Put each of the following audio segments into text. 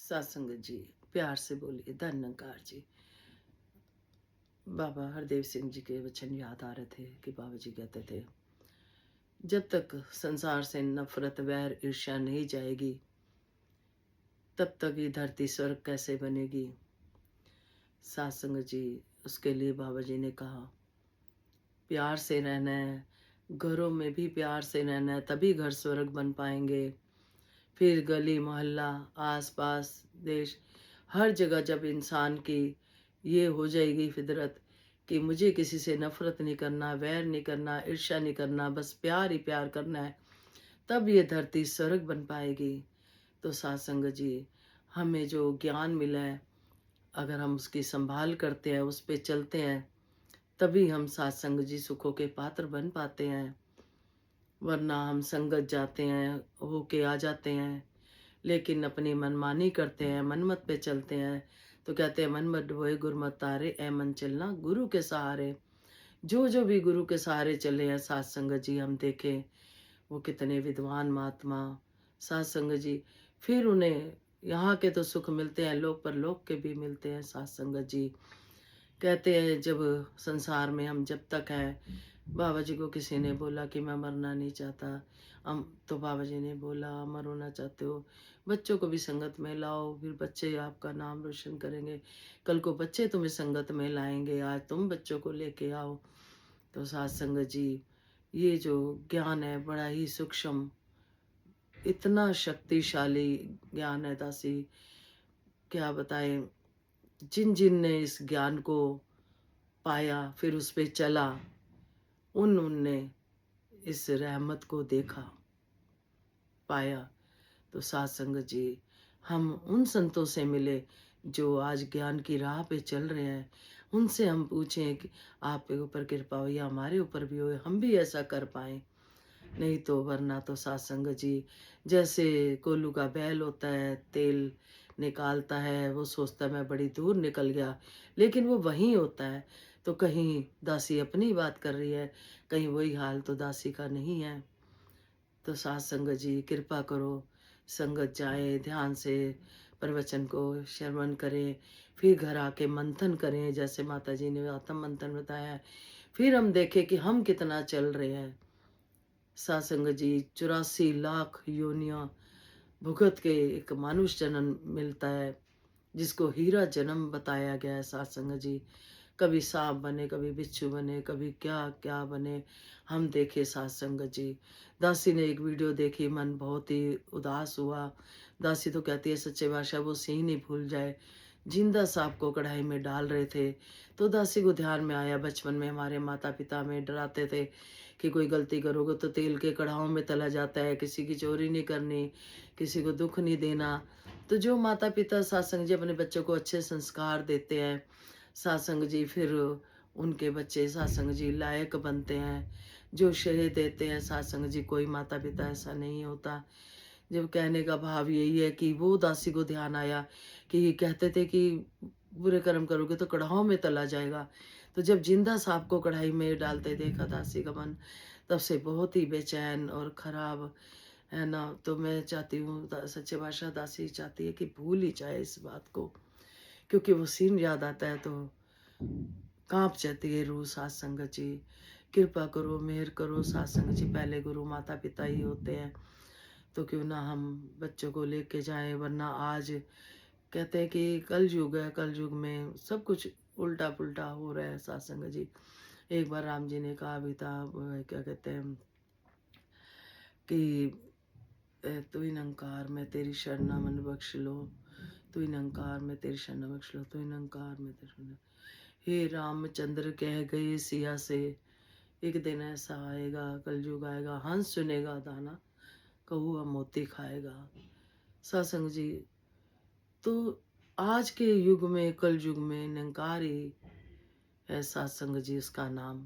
सत्संग जी, प्यार से बोलिए। धन्यकार जी। बाबा हरदेव सिंह जी के वचन याद आ रहे थे कि बाबा जी कहते थे, जब तक संसार से नफरत, वैर, ईर्ष्या नहीं जाएगी, तब तक ये धरती स्वर्ग कैसे बनेगी। सत्संग जी, उसके लिए बाबा जी ने कहा, प्यार से रहना है, घरों में भी प्यार से रहना है, तभी घर स्वर्ग बन पाएंगे। फिर गली मोहल्ला, आस पास, देश, हर जगह जब इंसान की ये हो जाएगी फितरत कि मुझे किसी से नफरत नहीं करना, वैर नहीं करना, ईर्ष्या नहीं करना, बस प्यार ही प्यार करना है, तब ये धरती स्वर्ग बन पाएगी। तो सत्संग जी, हमें जो ज्ञान मिला है, अगर हम उसकी संभाल करते हैं, उस पे चलते हैं, तभी हम सत्संग जी सुखों के पात्र बन पाते हैं। वरना हम संगत जाते हैं, होके आ जाते हैं, लेकिन अपनी मनमानी करते हैं, मनमत पे चलते हैं। तो कहते हैं, मन मत ढोए गुरमत तारे, ए मन चलना गुरु के सहारे। जो जो भी गुरु के सहारे चले हैं सत्संग जी, हम देखें वो कितने विद्वान महात्मा सत्संग जी, फिर उन्हें यहाँ के तो सुख मिलते हैं, लोक परलोक के भी मिलते हैं। सत्संग जी कहते हैं, जब संसार में हम जब तक हैं, बाबा जी को किसी ने बोला कि मैं मरना नहीं चाहता, हम तो बाबा जी ने बोला, अमर होना चाहते हो, बच्चों को भी संगत में लाओ, फिर बच्चे आपका नाम रोशन करेंगे, कल को बच्चे तुम्हें संगत में लाएंगे, आज तुम बच्चों को लेके आओ। तो सत्संग जी, ये जो ज्ञान है बड़ा ही सूक्ष्म, इतना शक्तिशाली ज्ञान है दासी, क्या बताएं। जिन जिन ने इस ज्ञान को पाया, फिर उस पे चला, उनने इस रहमत को देखा, पाया। तो सत्संग जी, हम उन संतों से मिले जो आज ज्ञान की राह पे चल रहे हैं, उनसे हम पूछें कि आपके ऊपर कृपा हो या हमारे ऊपर भी हो, हम भी ऐसा कर पाए। नहीं तो वरना तो सत्संग जी, जैसे कोल्हू का बैल होता है, तेल निकालता है, वो सोचता है मैं बड़ी दूर निकल गया, लेकिन वो वहीं होता है। तो कहीं दासी अपनी बात कर रही है, कहीं वही हाल तो दासी का नहीं है। तो सत्संग जी, कृपा करो, संगत जाए, ध्यान से प्रवचन को श्रवण करें, फिर घर आके मंथन करें, जैसे माता जी ने आत्म मंथन बताया है। फिर हम देखें कि हम कितना चल रहे हैं। सत्संग जी, 84 लाख योनियां भुगत के एक मानुष जन्म मिलता है, जिसको हीरा जन्म बताया गया है। सत्संग जी, कभी सांप बने, कभी बिच्छू बने, कभी क्या क्या बने, हम देखे। सत्संग जी, दासी ने एक वीडियो देखी, मन बहुत ही उदास हुआ। दासी तो कहती है, सच्चे बादशाह वो सीन ही भूल जाए, जिंदा सांप को कढ़ाई में डाल रहे थे। तो दासी को ध्यान में आया, बचपन में हमारे माता पिता हमें डराते थे कि कोई गलती करोगे तो तेल के कढ़ाओं में तला जाता है, किसी की चोरी नहीं करनी, किसी को दुख नहीं देना। तो जो माता पिता सत्संग जी अपने बच्चों को अच्छे संस्कार देते हैं, सत्संग जी, फिर उनके बच्चे सत्संग जी लायक बनते हैं। जो श्रेय देते हैं सत्संग जी, कोई माता पिता ऐसा नहीं होता। जब कहने का भाव यही है कि वो दासी को ध्यान आया कि कहते थे कि बुरे कर्म करोगे तो कढ़ाओ में तला जाएगा। तो जब जिंदा सांप को कढ़ाई में डालते देखा दासी का मन तब से बहुत ही बेचैन और खराब, है ना। तो मैं चाहती हूँ, सच्चे बादशाह दासी चाहती है कि भूल ही जाए इस बात को, क्योंकि वो सीन याद आता है तो कांप जाती है रूह। सत्संग जी, कृपा करो, मेहर करो। सत्संग जी, पहले गुरु माता पिता ही होते हैं, तो क्यों ना हम बच्चों को लेके जाएं। वरना आज कहते हैं कि कल युग है, कल युग में सब कुछ उल्टा पुल्टा हो रहा है। सत्संग जी, एक बार राम जी ने कहा भी था, क्या कहते हैं कि तू ही निरंकार मैं तेरी शरणा मन बख्श लो, तू ही निरंकार मैं तेरी शरणा बख्श लो, तू ही निरंकार मैं तेरी शरणा। हे रामचंद्र कह गए सिया से, एक दिन ऐसा आएगा, कलयुग आएगा, हंस सुनेगा दाना, कौआ मोती खाएगा। सत्संग जी, तो आज के युग में, कल युग में निरंकार ही है सत्संग जी उसका नाम।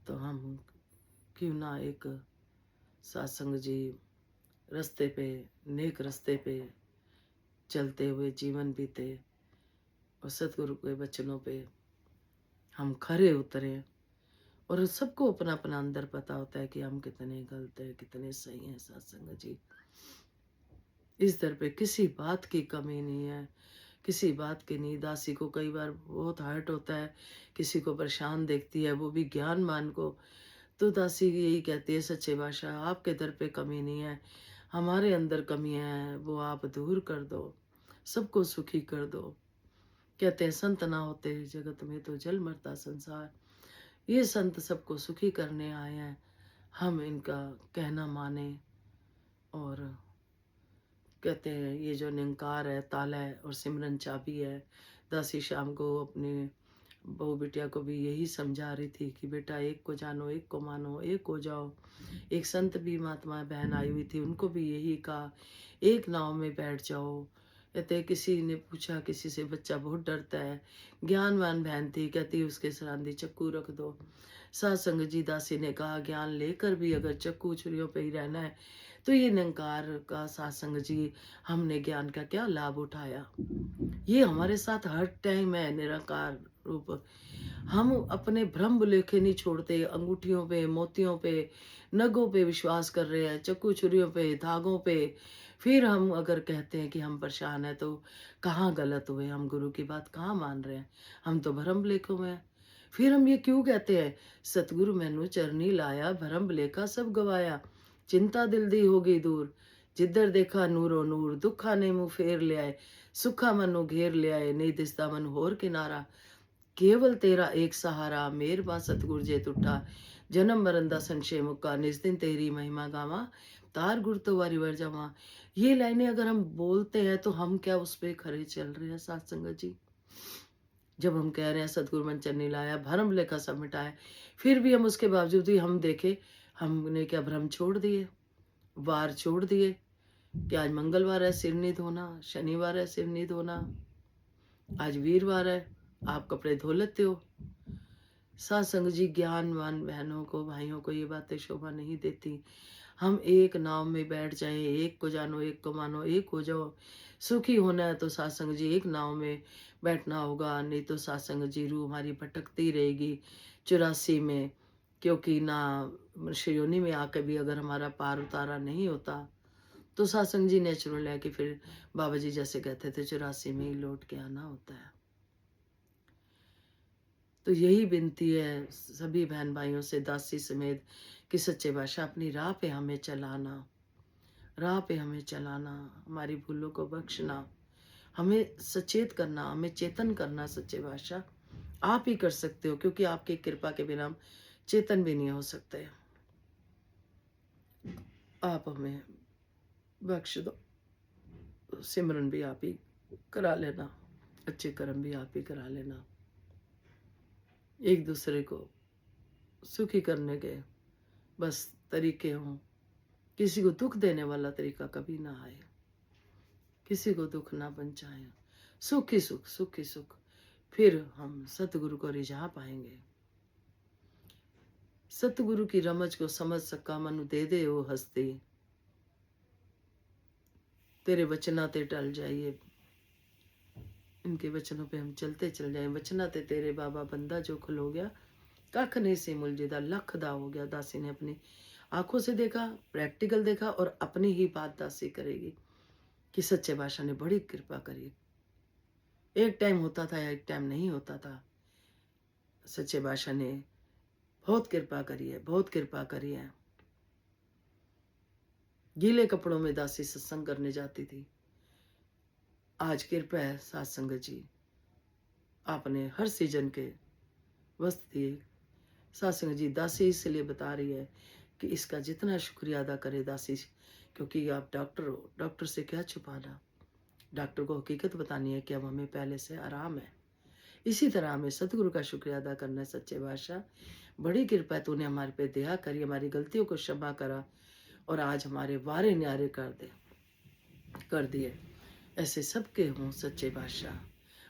तो हम क्यों ना एक सत्संग जी रास्ते पे, नेक रास्ते पे चलते हुए जीवन बीते, और सतगुरु के वचनों पे हम खरे उतरे। और सबको अपना अपना अंदर पता होता है कि हम कितने गलत है, कितने सही हैं। सत्संग जी, इस दर पे किसी बात की कमी नहीं है, किसी बात की नहीं। दासी को कई बार बहुत हर्ट होता है, किसी को परेशान देखती है, वो भी ज्ञानवान को। तो दासी यही कहती है, सच्चे बादशाह आपके दर पे कमी नहीं है, हमारे अंदर कमियां हैं, वो आप दूर कर दो, सबको सुखी कर दो। कहते हैं संत ना होते जगत में तो जल मरता संसार। ये संत सबको सुखी करने आए हैं, हम इनका कहना माने। और कहते हैं ये जो निंकार है ताला है और सिमरन चाबी है। दासी शाम को अपने बहू बिटिया को भी यही समझा रही थी कि बेटा एक को जानो, एक को मानो, एक हो जाओ। एक संत भी महात्मा बहन आई हुई थी, उनको भी यही कहा, एक नाव में बैठ जाओ। कहते किसी ने पूछा किसी से, बच्चा बहुत डरता है, ज्ञानवान बहन थी, कहती उसके सरांदी चक्कू रख दो। सत्संग जी दासी ने कहा ज्ञान लेकर भी अगर चक्कू छुरियों पे ही रहना है तो ये निरंकार का सत्संग जी, हमने ज्ञान का क्या लाभ उठाया। ये हमारे साथ हर टाइम है निरंकार रूप। हम अपने भ्रम लेके नहीं छोड़ते, अंगूठियों पे, मोतियों पे, नगों पे विश्वास कर रहे हैं, चक्कू छुरियों पे, धागों पे। फिर हम अगर कहते हैं कि हम परेशान हैं तो कहाँ गलत हुए, हम गुरु की बात कहाँ मान रहे हैं, हम तो भरम लेके हुए हैं। फिर हम ये क्यों कहते हैं, सतगुरु मैनू चरनी लाया, भरम लेखा सब गवाया, चिंता दिल दी होगी दूर, जिधर देखा नूरो नूर, दुखा ने मुंह फेर ले आए, सुखा मनु घेर ले आए, नहीं दिसदा मन होर किनारा, केवल तेरा एक सहारा, मेहरबा सतगुर जे टूटा, जन्म मरण दा संशय मुक्का, निस दिन तेरी महिमा गावा, तार गुर तो वारी वर जावा। ये लाइनें अगर हम बोलते हैं तो हम क्या उस पे खरे चल रहे हैं साथ संगत जी। जब हम कह रहे हैं सतगुरु मन चरनी लाया, भरम लेखा सब मिटाया, फिर भी हम उसके बावजूद भी हम देखे, हमने क्या भ्रम छोड़ दिए, वार छोड़ दिए कि आज मंगलवार है सिर नहीं धोना, शनिवार है सिर नहीं धोना, आज वीरवार है आप कपड़े धो लेते हो। सत्संग जी ज्ञानवान बहनों को भाइयों को ये बातें शोभा नहीं देती। हम एक नाव में बैठ जाएं, एक को जानो, एक को मानो, एक हो जाओ। सुखी होना है तो सत्संग जी एक नाव में बैठना होगा, नहीं तो सत्संग जी रूह हमारी भटकती रहेगी 84 में। क्योंकि ना मनुष्य योनि में आकर भी अगर हमारा पार उतारा नहीं होता तो सत्संग जी नेचुरल है कि फिर बाबा जी जैसे कहते थे 84 में ही लौट के आना होता है। तो यही विनती है सभी बहन भाइयों से दासी समेत कि सच्चे बादशाह अपनी राह पे हमें चलाना, राह पे हमें चलाना, हमारी भूलों को बख्शना, हमें सचेत करना, हमें चेतन करना। सच्चे बादशाह आप ही कर सकते हो, क्योंकि आपकी कृपा के बिना हम चेतन भी नहीं हो सकते। आप हमें बख्श दो, सिमरन भी आप ही करा लेना, अच्छे कर्म भी आप ही करा लेना, एक दूसरे को सुखी करने के बस तरीके हों, किसी को दुख देने वाला तरीका कभी ना आए, किसी को दुख ना पहुंचाए, सुख ही सुख, सुख ही सुख। फिर हम सतगुरु को रिझा पाएंगे। सतगुरु की रमज को समझ सका मनु दे दे ओ हस्ती, तेरे वचना ते टल जाइए, इनके वचनों पे हम चलते चल जाए। वचना ते तेरे बाबा बंदा जो खलो गया, कख नहीं से मुलझेदा लख दा हो गया। दासी ने अपनी आंखों से देखा, प्रैक्टिकल देखा और अपनी ही बात दासी करेगी कि सच्चे बादशाह ने बड़ी कृपा करी। एक टाइम होता था, एक टाइम नहीं होता था। सच्चे बादशाह ने बहुत कृपा करी है, बहुत कृपा करी है। गीले कपड़ों में दासी सत्संग करने जाती थी, आज कृपा है सत्संग जी, आपने हर सीजन के वस्त्र दिए। सत्संग जी दासी इसलिए बता रही है कि इसका जितना शुक्रिया अदा करे दासी, क्योंकि आप डॉक्टर हो, डॉक्टर से क्या छुपाना, डॉक्टर को हकीकत बतानी है कि अब हमें पहले से आराम है। इसी तरह हमें सतगुरु का शुक्रिया अदा करना है। सच्चे बादशाह बड़ी कृपा है, तूने हमारे पे दया करी, हमारी गलतियों को क्षमा करा और आज हमारे वारे न्यारे कर दिए। ऐसे सबके हों सच्चे बादशाह।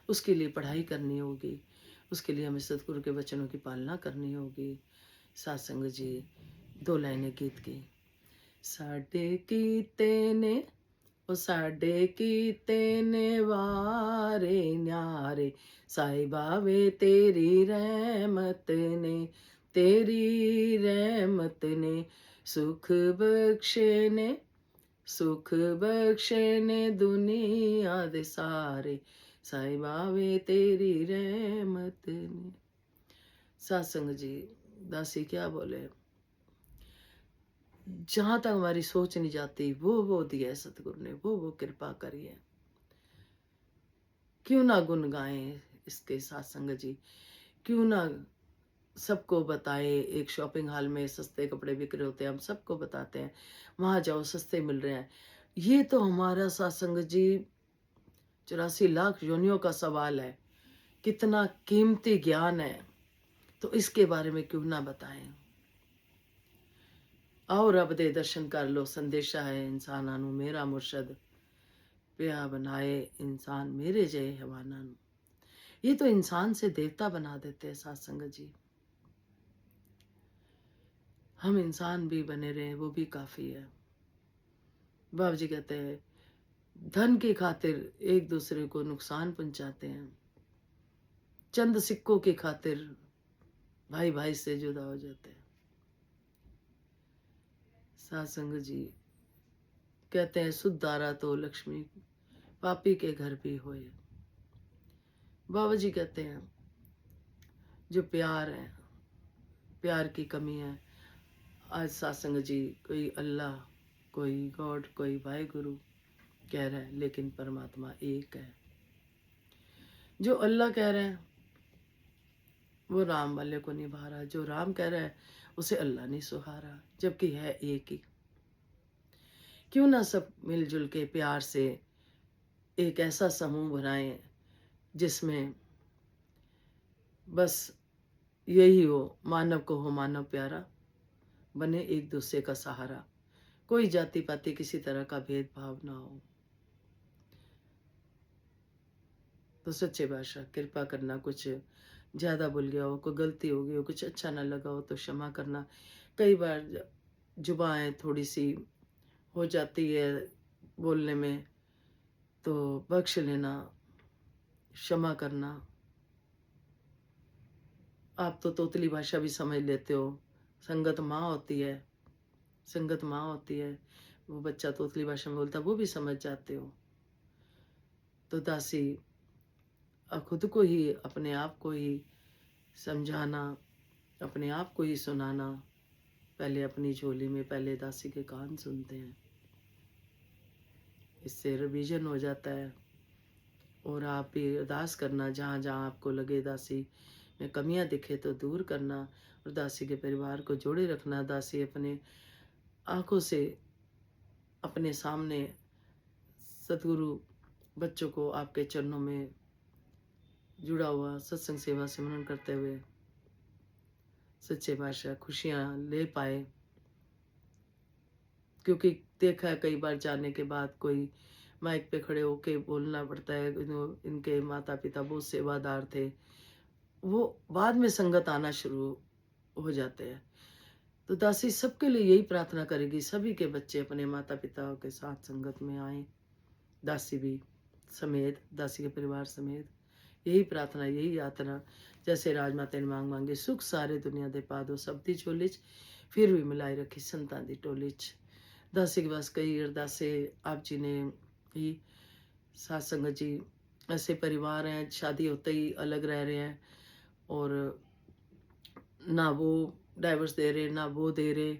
उसके लिए पढ़ाई करनी होगी, उसके लिए हमें सतगुरु के वचनों की पालना करनी होगी। सत्संग जी 2 लाइनें गीत की। साडे कीते ने ओ साडे कीते ने वारे न्यारे, साहिबा वे तेरी रहमत ने, तेरी रहमत ने सुख बख्शे ने, सुख बख्शे ने दुनिया दे सारे, साईं बावे तेरी रहमत ने। सत्संग जी, दासी क्या बोले, जहां तक हमारी सोच नहीं जाती वो दिया है सतगुरु ने, वो कृपा करी है। क्यों ना गुन गाएं इसके सत्संग जी, क्यों ना सबको बताएं। एक शॉपिंग हॉल में सस्ते कपड़े बिक रहे होते हैं, हम सबको बताते हैं वहां जाओ सस्ते मिल रहे हैं। ये तो हमारा सत्संग जी 84 लाख योनियों का सवाल है, कितना कीमती ज्ञान है, तो इसके बारे में क्यों ना बताएं। आओ रब दे दर्शन कर लो, संदेशा है इंसानां नू मेरा मुर्शद, पिया बनाए इंसान मेरे जय हवाना नू। ये तो इंसान से देवता बना देते हैं सत्संग जी। हम इंसान भी बने रहे वो भी काफी है। बाबा जी कहते हैं धन की खातिर एक दूसरे को नुकसान पहुंचाते हैं, चंद सिक्कों की खातिर भाई भाई से जुदा हो जाते हैं। सत्संग जी कहते हैं सुधारा तो लक्ष्मी पापी के घर भी होए। बाबा जी कहते हैं जो प्यार है, प्यार की कमी है। आज सत्संग जी कोई अल्लाह, कोई गॉड, कोई भाई गुरु कह रहा है, लेकिन परमात्मा एक है। जो अल्लाह कह रहे हैं वो राम वाले को निभा रहा है, जो राम कह रहा है उसे अल्लाह नहीं सुहारा, जबकि है एक ही। क्यों ना सब मिलजुल के प्यार से एक ऐसा समूह बनाएं जिसमें बस यही हो, मानव को हो मानव प्यारा, बने एक दूसरे का सहारा, कोई जाति पाति किसी तरह का भेदभाव ना हो। तो सच्चे बादशाह कृपा करना, कुछ ज्यादा भूल गया हो, कोई गलती हो गई हो, कुछ अच्छा ना लगा हो तो क्षमा करना। कई बार जुबान थोड़ी सी हो जाती है बोलने में, तो बख्श लेना, क्षमा करना। आप तो तोतली भाषा भी समझ लेते हो, संगत माँ होती है, संगत माँ होती है, वो बच्चा तोतली भाषा में बोलता वो भी समझ जाते हो। तो दासी खुद को ही, अपने आप को ही समझाना, अपने आप को ही सुनाना, पहले अपनी झोली में पहले दासी के कान सुनते हैं, इससे रिवीजन हो जाता है। और आप भी अरदास करना, जहाँ जहाँ आपको लगे दासी में कमियां दिखे तो दूर करना, और दासी के परिवार को जोड़े रखना। दासी अपने आंखों से अपने सामने सतगुरु बच्चों को आपके चरणों में जुड़ा हुआ सत्संग सेवा सिमरन करते हुए सच्चे बादशाह खुशियां ले पाए। क्योंकि देखा है कई बार जाने के बाद कोई माइक पे खड़े होके बोलना पड़ता है, इनके माता पिता बहुत सेवादार थे, वो बाद में संगत आना शुरू हो जाते हैं। तो दासी सबके लिए यही प्रार्थना करेगी, सभी के बच्चे अपने माता पिता के साथ संगत में आए, दासी भी समेत, दासी के परिवार समेत। यही प्रार्थना, यही यातना। जैसे राजमाता ने मांग मांगे सुख सारे दुनिया दे पा दो, सब दी झोली च फिर भी मिलाई रखी संतां दी टोली च। दासी के पास कई अरदासे आप जी ने ही। सात संगत जी ऐसे परिवार हैं, शादी होते ही अलग रह रहे हैं, और ना वो डाइवर्स दे रहे ना वो दे रहे,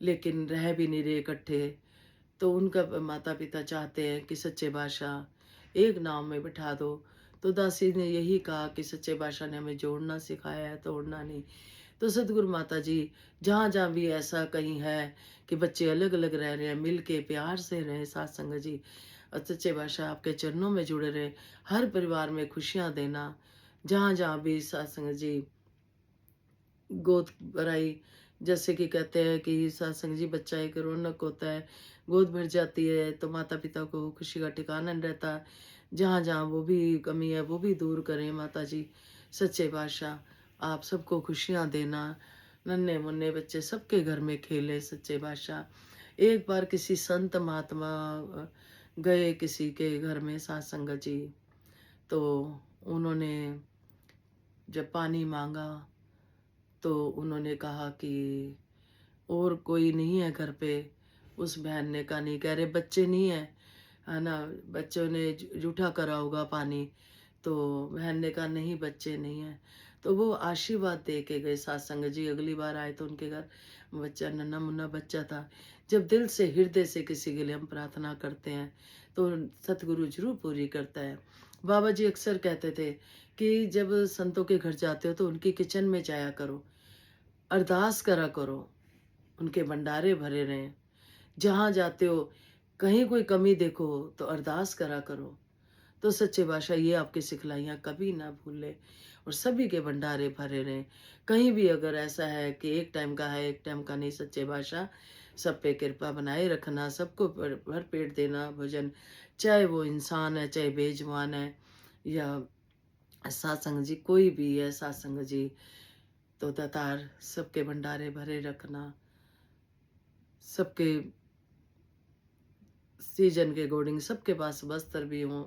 लेकिन रह भी नहीं रहे इकट्ठे। तो उनका माता पिता चाहते हैं कि सच्चे बादशाह एक नाव में बिठा दो। तो दासी ने यही कहा कि सच्चे बादशाह ने हमें जोड़ना सिखाया है, तोड़ना नहीं। तो सतगुरु माता जी जहाँ जहाँ भी ऐसा कहीं है कि बच्चे अलग अलग रह रहे हैं, मिल के प्यार से रहे साथ संगत जी, और सच्चे बादशाह आपके चरणों में जुड़े रहे, हर परिवार में खुशियाँ देना। जहाँ जहाँ भी साथ संगत जी गोद भराई, जैसे कि कहते हैं कि सत्संग जी बच्चा एक रौनक होता है, गोद भर जाती है तो माता पिता को खुशी का ठिकाना नहीं रहता। जहाँ जहाँ वो भी कमी है वो भी दूर करें माता जी। सच्चे बादशाह आप सबको खुशियाँ देना, नन्हे मुन्ने बच्चे सबके घर में खेले सच्चे बादशाह। एक बार किसी संत महात्मा गए किसी के घर में साथ संगत जी, तो उन्होंने जब पानी मांगा तो उन्होंने कहा कि और कोई नहीं है घर पे, उस बहन ने कहा नहीं, कह रहे बच्चे नहीं है ना, बच्चों ने जूठा करा होगा पानी। तो बहन ने कहा नहीं बच्चे नहीं है। तो वो आशीर्वाद दे के गए सत्संग जी। अगली बार आए तो उनके घर बच्चा, नन्हा मुन्ना बच्चा था। जब दिल से हृदय से किसी के लिए हम प्रार्थना करते हैं तो सतगुरु जरूर पूरी करता है। बाबा जी अक्सर कहते थे कि जब संतों के घर जाते हो तो उनकी किचन में जाया करो, अरदास करा करो, उनके भंडारे भरे रहें। जहाँ जाते हो कहीं कोई कमी देखो तो अरदास करा करो। तो सच्चे पातशाह ये आपकी सिखलाइयाँ कभी ना भूले और सभी के भंडारे भरे रहें। कहीं भी अगर ऐसा है कि एक टाइम का है, एक टाइम का नहीं, सच्चे पातशाह सब पे कृपा बनाए रखना, सबको भर पेट देना भोजन, चाहे वो इंसान है, चाहे बेजुबान है या सत्संग जी कोई भी है सत्संग जी। तो दातार सबके भंडारे भरे रखना, सबके सीजन के अकॉर्डिंग सबके पास वस्त्र भी हों।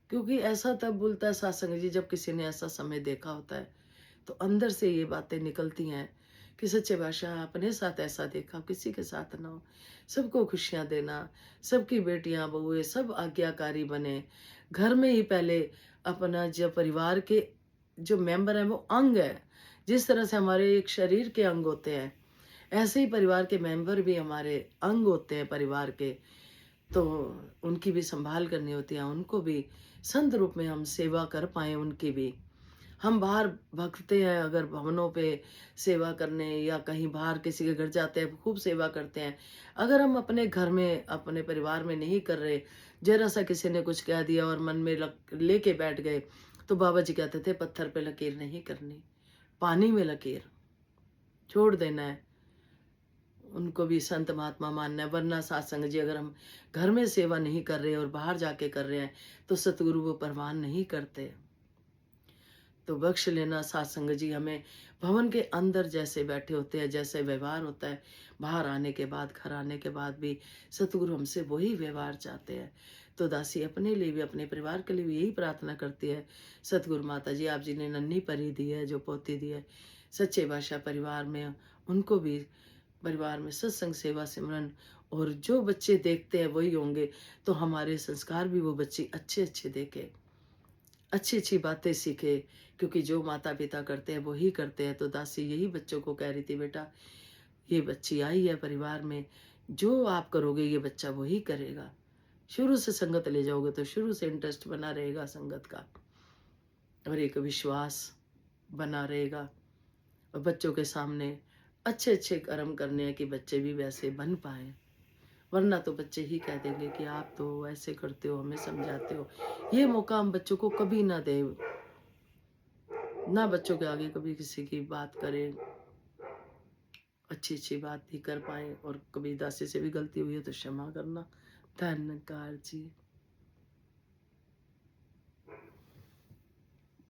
क्योंकि ऐसा तब बोलता है सत्संग जी जब किसी ने ऐसा समय देखा होता है, तो अंदर से ये बातें निकलती हैं कि सच्चे पातशाह अपने साथ ऐसा देखा, किसी के साथ ना हो। सबको खुशियाँ देना, सबकी बेटियाँ बहुएँ सब आज्ञाकारी बने। घर में ही पहले अपना जो परिवार के जो मेंबर हैं वो अंग है। जिस तरह से हमारे एक शरीर के अंग होते हैं, ऐसे ही परिवार के मेंबर भी हमारे अंग होते हैं परिवार के। तो उनकी भी संभाल करनी होती है, उनको भी संत रूप में हम सेवा कर पाएँ उनकी भी। हम बाहर भगते हैं अगर भवनों पे सेवा करने या कहीं बाहर किसी के घर जाते हैं, खूब सेवा करते हैं। अगर हम अपने घर में, अपने परिवार में नहीं कर रहे, ज़रा-सा किसी ने कुछ कह दिया और मन में लेके बैठ गए, तो बाबा जी कहते थे पत्थर पे लकीर नहीं करनी, पानी में लकीर छोड़ देना है। उनको भी संत महात्मा मानना है, वरना सत्संग जी अगर हम घर में सेवा नहीं कर रहे और बाहर जाके कर रहे हैं, तो सतगुरु वो परवान नहीं करते। तो बख्श लेना सत्संग जी हमें। भवन के अंदर जैसे बैठे होते हैं, जैसे व्यवहार होता है, बाहर आने के बाद, घर आने के बाद भी सतगुरु हमसे वही व्यवहार चाहते हैं। तो दासी अपने लिए भी, अपने परिवार के लिए भी यही प्रार्थना करती है, सतगुरु माता जी आप जी ने नन्ही परी दी है, जो पोती दी है, सच्चे पातशाह परिवार में उनको भी, परिवार में सत्संग सेवा सिमरन, और जो बच्चे देखते हैं वही होंगे, तो हमारे संस्कार भी वो बच्चे अच्छे अच्छे देखे, अच्छी अच्छी बातें सीखे। क्योंकि जो माता पिता करते हैं वो ही करते हैं। तो दासी यही बच्चों को कह रही थी, बेटा ये बच्ची आई है परिवार में, जो आप करोगे ये बच्चा वही करेगा। शुरू से संगत ले जाओगे तो शुरू से इंटरेस्ट बना रहेगा संगत का, और एक विश्वास बना रहेगा। और बच्चों के सामने अच्छे अच्छे कर्म करने हैं कि बच्चे भी वैसे बन पाए, वरना तो बच्चे ही कह देंगे कि आप तो ऐसे करते हो, हमें समझाते हो। ये मौका हम बच्चों को कभी ना दें, ना बच्चों के आगे कभी किसी की बात करें, अच्छी अच्छी बात भी कर पाए। और कभी दासी से भी गलती हुई है तो क्षमा करना। धन्यकार जी।